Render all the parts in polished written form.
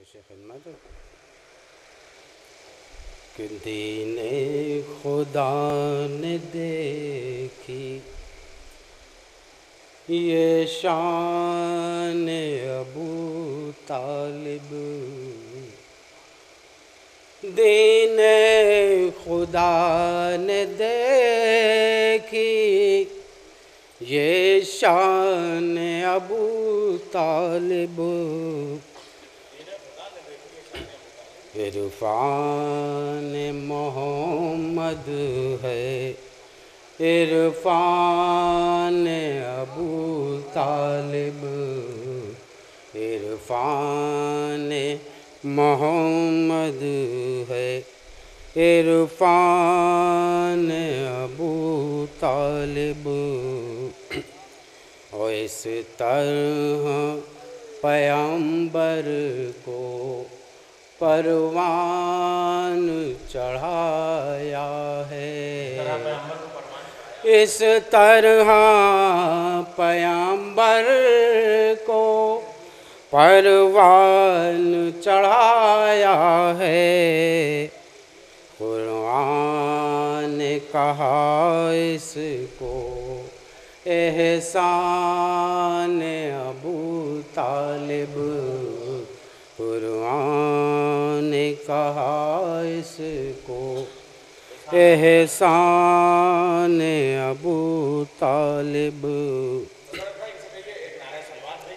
پیش خدمت کہ دین خدا نے دیکھی یہ شان ابو طالب، دین خدا نے دیکھی یہ شان ابو طالب، عرفان محمد ہے عرفان ابو طالب، عرفان محمد ہے عرفان ابو طالب، اور اس طرح پیغمبر کو پروان چڑھایا ہے، اس طرح پیغمبر کو پروان چڑھایا ہے، قرآن نے کہا اس کو احسان ابو طالب، قرآن نے کہا اس کو احسان ابو طالب۔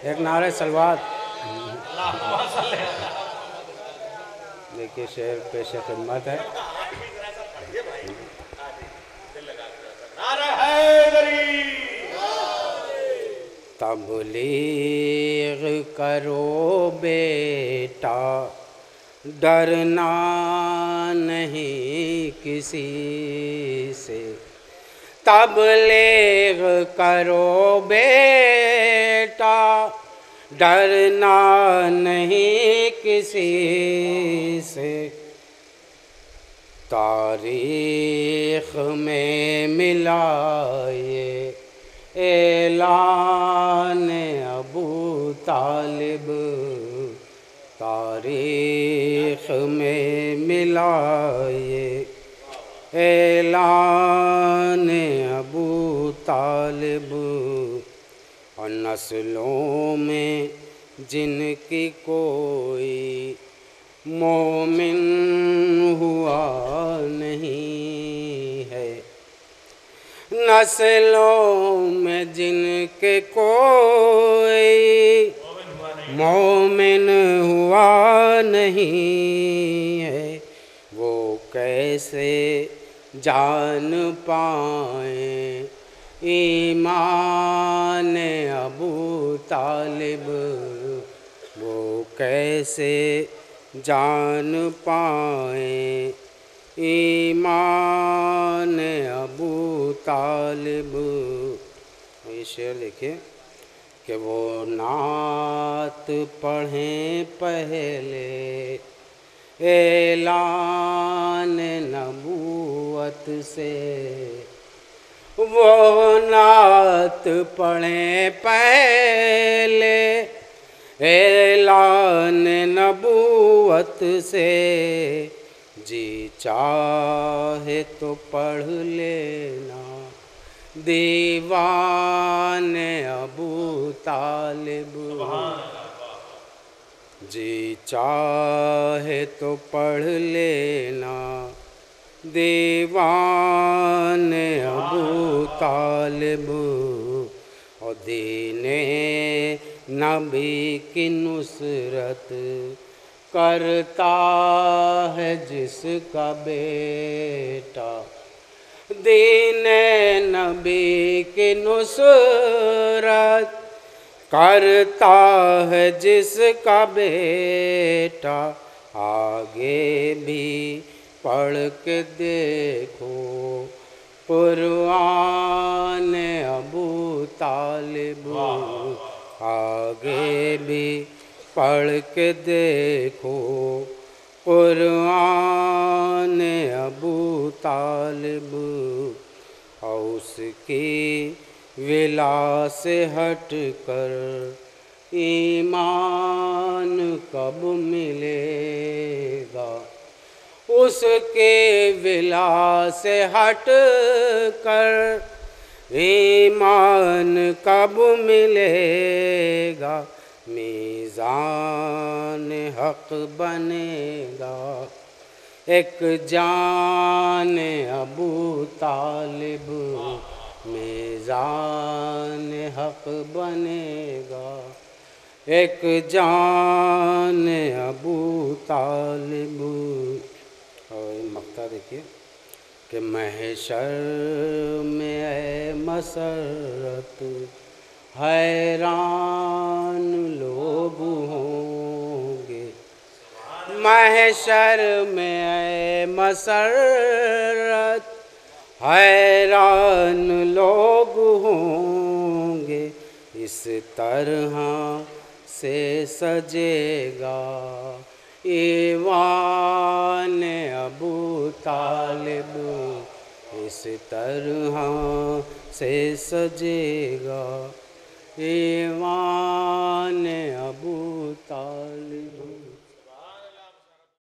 ایک نعرہ صلوات۔ دیکھیے شعر پیش خدمت ہے۔ تبلیغ کرو بیٹا ڈرنا نہیں کسی سے، تبلیغ کرو بیٹا ڈرنا نہیں کسی سے، تاریخ میں ملا یہ اعلان ابو طالب، تاریخ میں ملا یہ اعلان ابو طالب، اور نسلوں میں جن کی کوئی مومن ہوا نہیں ہے، نسلوں میں جن کے کوئی مومن ہوا نہیں ہے، وہ کیسے جان پائیں ایمان ابو طالب، وہ کیسے جان پائیں ایمان ابو طالب۔ یہ شعر دیکھیں کہ وہ نعت پڑھیں پہلے اعلان نبوت سے، وہ نعت پڑھیں پہلے اعلان نبوت سے، جی چاہے تو پڑھ لینا دیوان ابو طالب، جی چاہے تو پڑھ لینا دیوان ابو طالب، اور دین نبی کی نصرت کرتا ہے جس کا بیٹا، دین نبی کی نصرت کرتا ہے جس کا بیٹا، آگے بھی پڑھ کے دیکھو قرآن ابو طالب، آگے بھی پڑھ کے دیکھو قرآن ابو طالب، اور اس کی ولا سے ہٹ کر ایمان کب ملے گا اس کے ولا سے ہٹ کر، ایمان کب ملے گا میزان حق بنے گا، ایک جان ابو طالب میزان حق بنے گا، ایک جان ابو طالب۔ اور مقطع دیکھیے کہ محشر میں اے مسرت حیران لوگ ہوں گے، محشر میں اے مسرت حیران لوگ ہوں گے، اس طرح سے سجے گا ایوان ابو طالب، اس طرح سے سجے گا ایوان